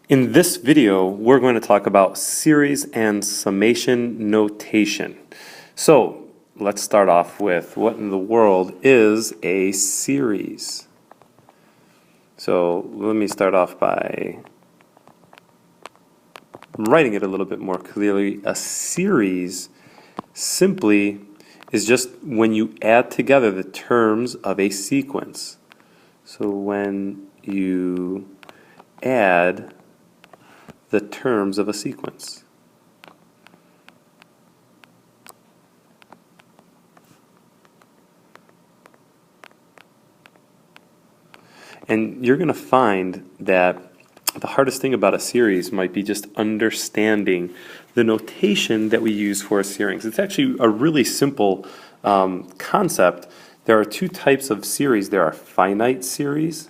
In this video, we're going to talk about series and summation notation. So let's start off with what in the world is a series. So let me start off by writing it a little bit more clearly. A series simply is just when you add together the terms of a sequence. So when you add the terms of a sequence. And you're going to find that the hardest thing about a series might be just understanding the notation that we use for a series. It's actually a really simple concept. There are two types of series. There are finite series,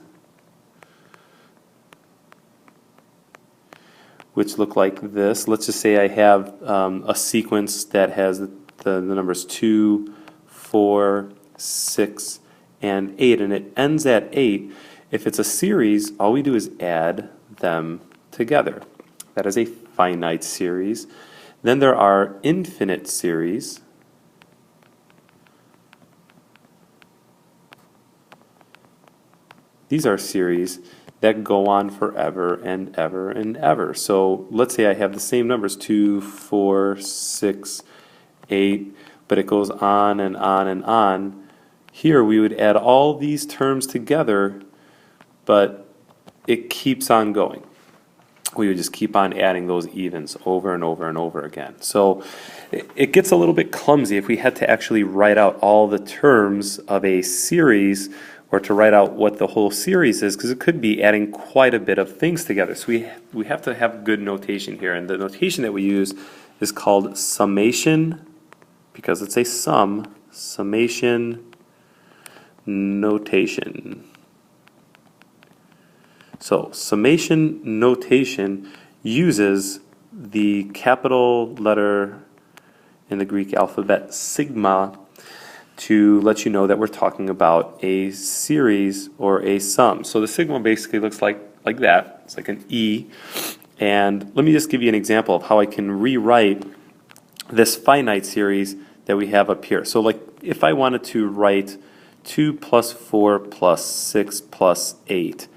which look like this. Let's just say I have a sequence that has the numbers 2, 4, 6, and 8, and it ends at 8. If it's a series, all we do is add them together. That is a finite series. Then there are infinite series. These are series that go on forever and ever and ever. So let's say I have the same numbers, 2, 4, 6, 8, but it goes on and on and on. Here we would add all these terms together, but it keeps on going. We would just keep on adding those evens over and over and over again. So it gets a little bit clumsy if we had to actually write out all the terms of a series, or to write out what the whole series is, because it could be adding quite a bit of things together. So we have to have good notation here, and the notation that we use is called summation, because it's a sum, summation notation. So summation notation uses the capital letter in the Greek alphabet, sigma, to let you know that we're talking about a series or a sum. So the sigma basically looks like that. It's like an E. And let me just give you an example of how I can rewrite this finite series that we have up here. So like if I wanted to write 2 plus 4 plus 6 plus 8,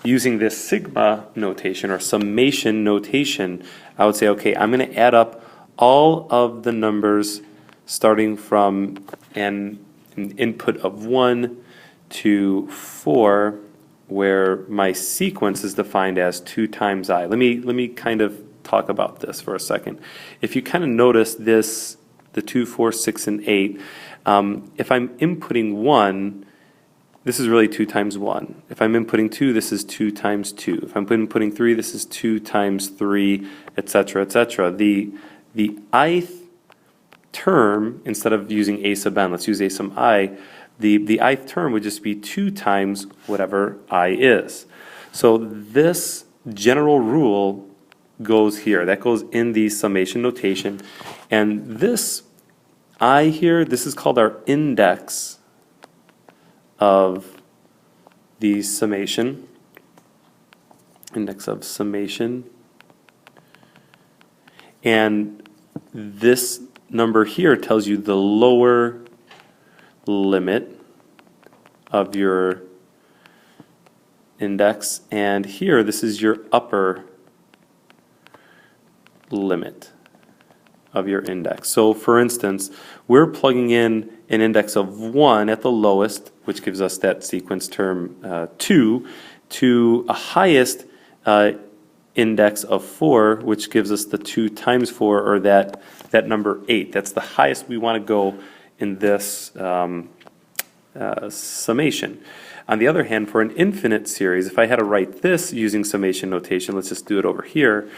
using this sigma notation or summation notation, I would say, okay, I'm going to add up all of the numbers starting from an input of 1 to 4, where my sequence is defined as 2 times I. Let me kind of talk about this for a second. If you kind of notice this, the 2, 4, 6, and 8, if I'm inputting 1, this is really 2 times 1. If I'm inputting 2, this is 2 times 2. If I'm inputting 3, this is 2 times 3, etc., etc. The ith term, instead of using a sub n, let's use a sub I, the ith term would just be 2 times whatever I is. So this general rule goes here. That goes in the summation notation. And this I here, this is called our index of the summation. Index of summation. And this number here tells you the lower limit of your index, and here this is your upper limit of your index. So for instance, we're plugging in an index of 1 at the lowest, which gives us that sequence term 2, to a highest index of 4, which gives us the 2 times 4, or that number 8. That's the highest we want to go in this summation. On the other hand, for an infinite series, if I had to write this using summation notation, let's just do it over here.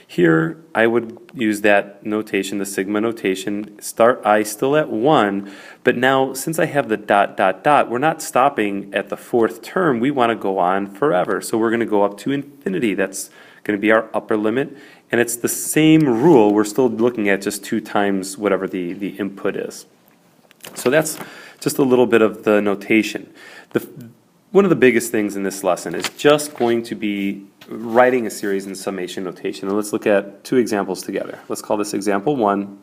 Here, I would use that notation, the sigma notation, start I still at 1, but now since I have the dot, dot, dot, we're not stopping at the 4th term. We want to go on forever. So we're going to go up to infinity. That's going to be our upper limit. And it's the same rule. We're still looking at just 2 times whatever the input is. So that's just a little bit of the notation. one of the biggest things in this lesson is just going to be writing a series in summation notation. And let's look at two examples together. Let's call this example 1.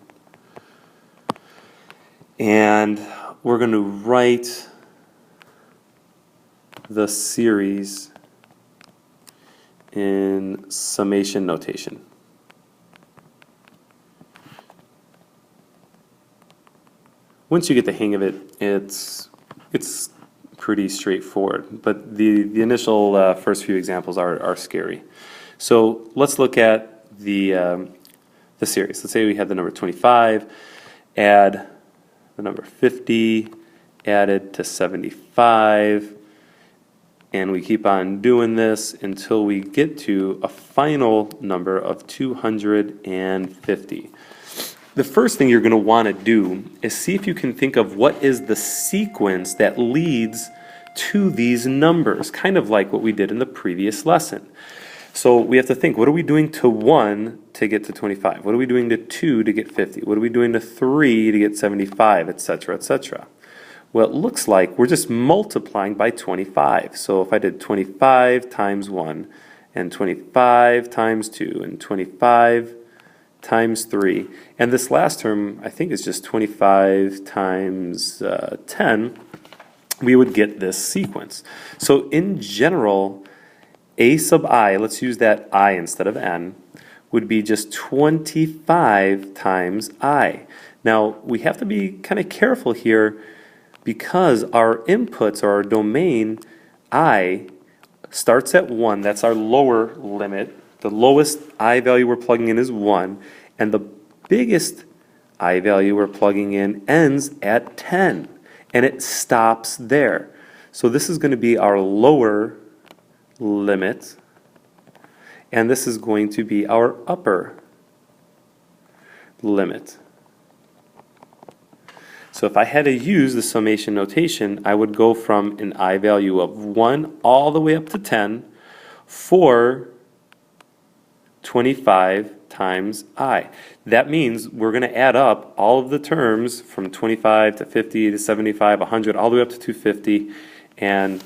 And we're going to write the series in summation notation. Once you get the hang of it, it's pretty straightforward. But the initial first few examples are scary. So let's look at the series. Let's say we have the number 25, add the number 50, added to 75, and we keep on doing this until we get to a final number of 250. The first thing you're going to want to do is see if you can think of what is the sequence that leads to these numbers, kind of like what we did in the previous lesson. So we have to think, what are we doing to 1 to get to 25? What are we doing to 2 to get 50? What are we doing to 3 to get 75, etc., etc.? Well, it looks like we're just multiplying by 25. So if I did 25 times 1, and 25 times 2, and 25 times 3, and this last term I think is just 25 times 10, we would get this sequence. So in general, a sub I, let's use that I instead of n, would be just 25 times I. Now we have to be kind of careful here because our inputs or our domain I starts at 1, that's our lower limit. The lowest I value we're plugging in is 1, and the biggest I value we're plugging in ends at 10, and it stops there. So this is going to be our lower limit, and this is going to be our upper limit. So if I had to use the summation notation, I would go from an I value of 1 all the way up to 10 for 25 times I. That means we're going to add up all of the terms from 25 to 50 to 75, 100, all the way up to 250, and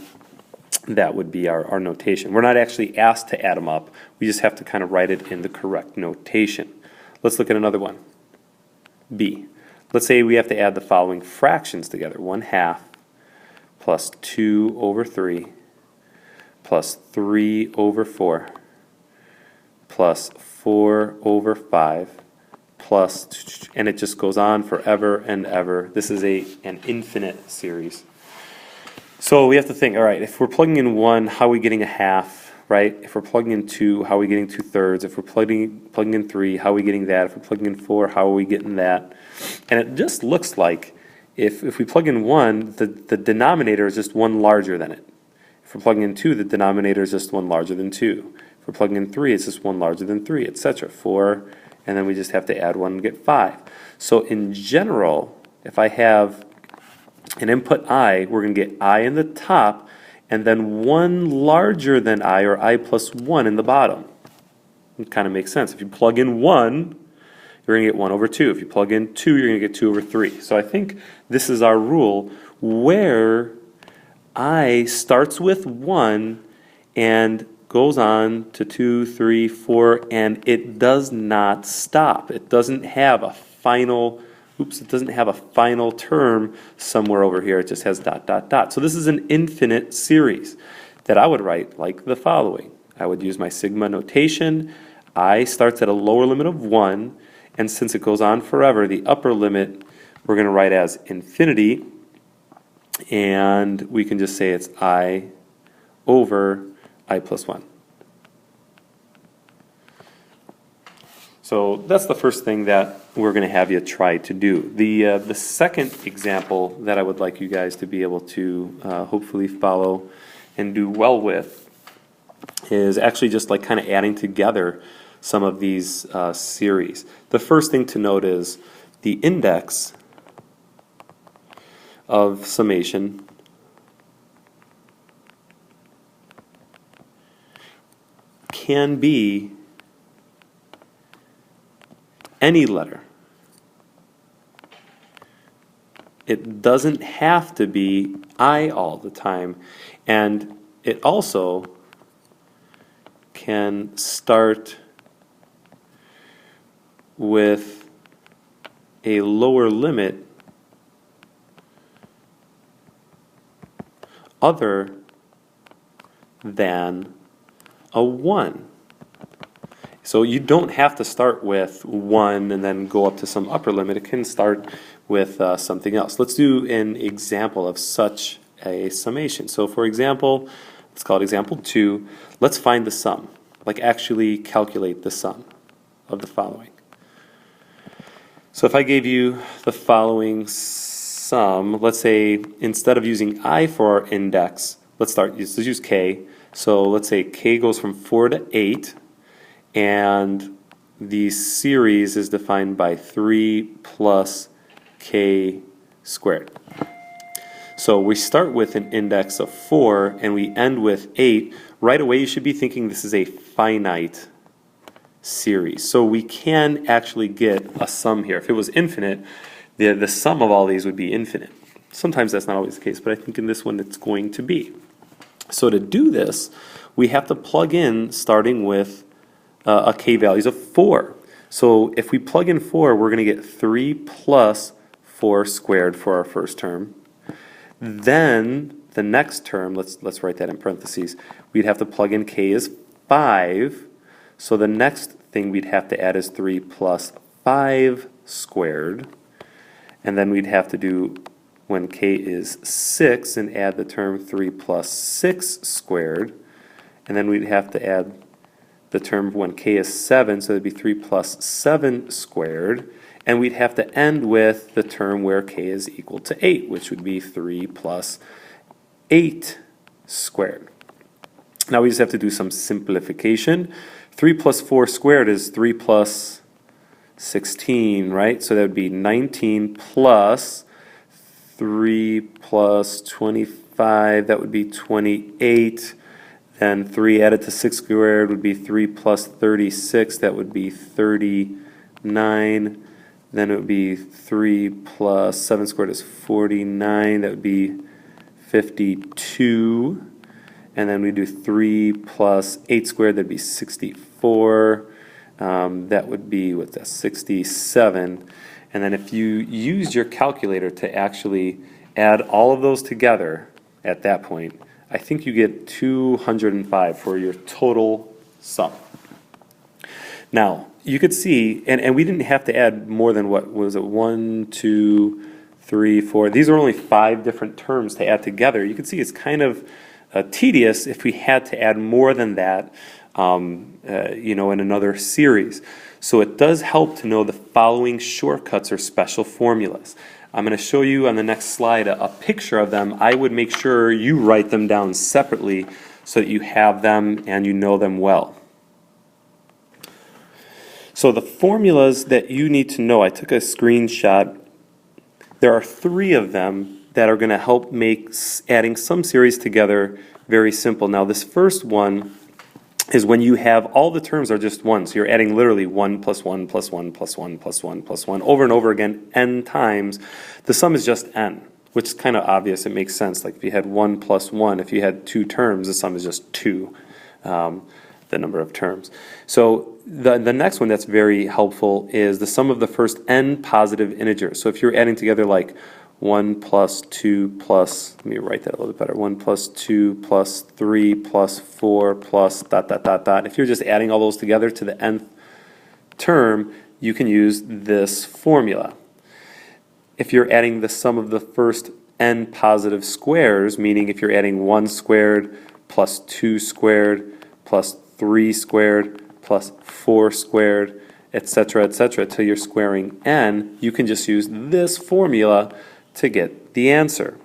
that would be our notation. We're not actually asked to add them up. We just have to kind of write it in the correct notation. Let's look at another one. B. Let's say we have to add the following fractions together. 1/2 plus 2 over 3 plus 3 over 4 plus 4 over 5 plus, and it just goes on forever and ever. This is an infinite series. So we have to think, all right, if we're plugging in 1, how are we getting a half, right? If we're plugging in 2, how are we getting 2/3? If we're plugging in 3, how are we getting that? If we're plugging in 4, how are we getting that? And it just looks like if we plug in 1, the denominator is just 1 larger than it. If we're plugging in 2, the denominator is just 1 larger than 2. If we're plugging in 3, it's just 1 larger than 3, etc. 4, and then we just have to add 1 and get 5. So in general, if I have an input I, we're going to get I in the top, and then 1 larger than I, or I plus 1 in the bottom. It kind of makes sense. If you plug in 1, you're going to get 1 over 2. If you plug in 2, you're going to get 2 over 3. So I think this is our rule where I starts with 1 and goes on to 2, 3, 4, and it does not stop. It doesn't have a final, it doesn't have a final term somewhere over here. It just has dot, dot, dot. So this is an infinite series that I would write like the following. I would use my sigma notation. I starts at a lower limit of 1, and since it goes on forever, the upper limit we're going to write as infinity, and we can just say it's I over I plus 1. So that's the first thing that we're going to have you try to do. The second example that I would like you guys to be able to hopefully follow and do well with is actually just like kind of adding together some of these series. The first thing to note is the index of summation can be any letter It doesn't have to be I all the time. And it also can start with a lower limit other than a 1. So you don't have to start with 1 and then go up to some upper limit. It can start with something else. Let's do an example of such a summation. So for example, let's call it example 2. Let's find the sum, like actually calculate the sum of the following. So if I gave you the following sum, let's say instead of using I for our index, let's use k. So let's say k goes from 4 to 8, and the series is defined by 3 plus k squared. So we start with an index of 4 and we end with 8. Right away you should be thinking this is a finite series. So we can actually get a sum here. If it was infinite, the sum of all these would be infinite. Sometimes that's not always the case, but I think in this one it's going to be. So to do this, we have to plug in starting with a k values of 4. So if we plug in 4, we're going to get 3 plus 4 squared for our first term. Then the next term, let's write that in parentheses, we'd have to plug in k is 5. So the next thing we'd have to add is 3 plus 5 squared. And then we'd have to do, when k is 6, and add the term 3 plus 6 squared. And then we'd have to add the term when k is 7, so it'd be 3 plus 7 squared. And we'd have to end with the term where k is equal to 8, which would be 3 plus 8 squared. Now we just have to do some simplification. 3 plus 4 squared is 3 plus 16, right? So that would be 19 plus 3 plus 25, that would be 28. Then 3 added to 6 squared would be 3 plus 36, that would be 39. Then it would be 3 plus 7 squared is 49, that would be 52. And then we do 3 plus 8 squared, that'd be 64. That would be, what's that, 67. And then if you use your calculator to actually add all of those together at that point, I think you get 205 for your total sum. Now, you could see, and we didn't have to add more than, what was it, 1, 2, 3, 4. These are only 5 different terms to add together. You can see it's kind of tedious if we had to add more than that, in another series. So it does help to know the following shortcuts or special formulas. I'm going to show you on the next slide a picture of them. I would make sure you write them down separately so that you have them and you know them well. So the formulas that you need to know, I took a screenshot. There are 3 of them that are going to help make adding some series together very simple. Now this first one is when you have all the terms are just 1. So you're adding literally 1 plus 1 plus 1 plus 1 plus 1 plus 1 over and over again n times. The sum is just n, which is kind of obvious. It makes sense. Like if you had 1 plus 1, if you had 2 terms, the sum is just 2, the number of terms. So the next one that's very helpful is the sum of the first n positive integers. So if you're adding together like 1 plus 2 plus, let me write that a little bit better, 1 plus 2 plus 3 plus 4 plus ... If you're just adding all those together to the nth term, you can use this formula. If you're adding the sum of the first n positive squares, meaning if you're adding 1 squared plus 2 squared plus 3 squared plus 4 squared, etc., till you're squaring n, you can just use this formula to get the answer.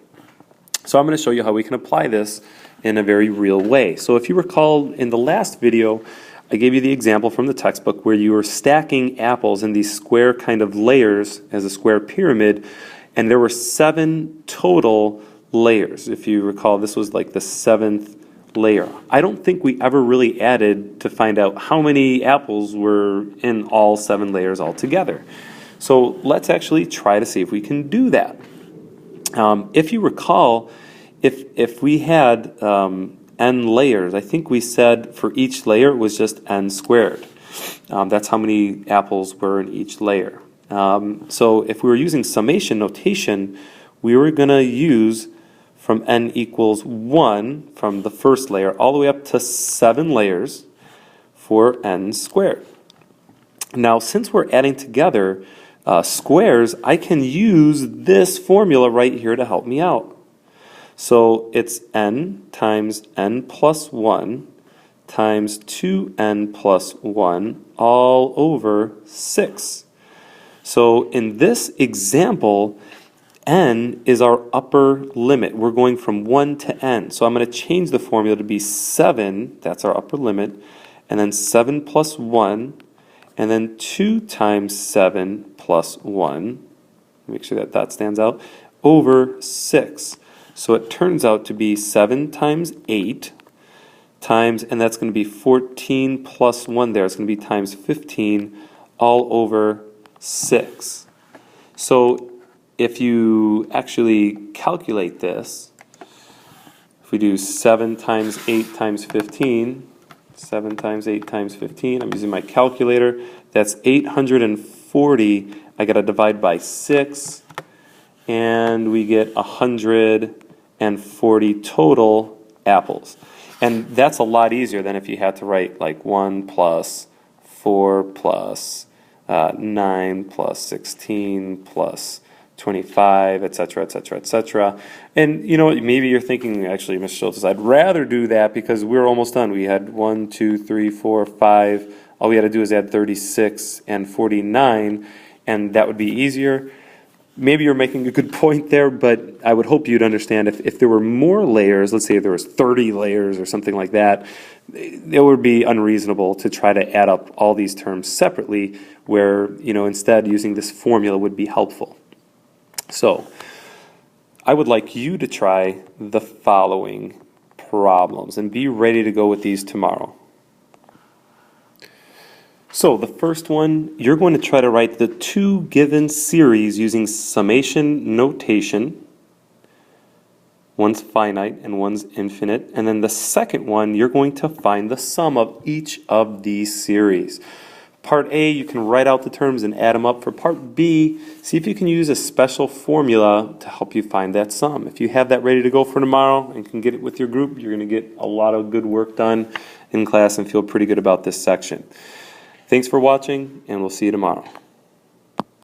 So I'm going to show you how we can apply this in a very real way. So if you recall in the last video, I gave you the example from the textbook where you were stacking apples in these square kind of layers as a square pyramid, and there were 7 total layers. If you recall, this was like the 7th layer. I don't think we ever really added to find out how many apples were in all 7 layers altogether. So let's actually try to see if we can do that. If you recall, if we had n layers, I think we said for each layer it was just n squared. That's how many apples were in each layer. So if we were using summation notation, we were going to use from n equals 1 from the first layer all the way up to 7 layers for n squared. Now, since we're adding together squares, I can use this formula right here to help me out. So it's n times n plus 1 times 2n plus 1 all over 6. So in this example, n is our upper limit. We're going from 1 to n. So I'm going to change the formula to be 7, that's our upper limit, and then 7 plus 1, and then 2 times 7 plus 1, make sure that that stands out, over 6. So it turns out to be 7 times 8 times, and that's going to be 14 plus 1 there. It's going to be times 15 all over 6. So if you actually calculate this, if we do 7 times 8 times 15, 7 times 8 times 15, I'm using my calculator, that's 840. I got to divide by 6, and we get 140 total apples. And that's a lot easier than if you had to write like 1 plus 4 plus 9 plus 16 plus 25, etc., etc., etc. And you know what, maybe you're thinking, actually, Mr. Schultz, I'd rather do that because we're almost done. We had 1, 2, 3, 4, 5. All we had to do is add 36 and 49, and that would be easier. Maybe you're making a good point there, but I would hope you'd understand if there were more layers, let's say there was 30 layers or something like that, it would be unreasonable to try to add up all these terms separately, where, you know, instead using this formula would be helpful. So I would like you to try the following problems and be ready to go with these tomorrow. So the first one, you're going to try to write the two given series using summation notation. One's finite and one's infinite. And then the second one, you're going to find the sum of each of these series. Part A, you can write out the terms and add them up. For part B, see if you can use a special formula to help you find that sum. If you have that ready to go for tomorrow and can get it with your group, you're going to get a lot of good work done in class and feel pretty good about this section. Thanks for watching, and we'll see you tomorrow.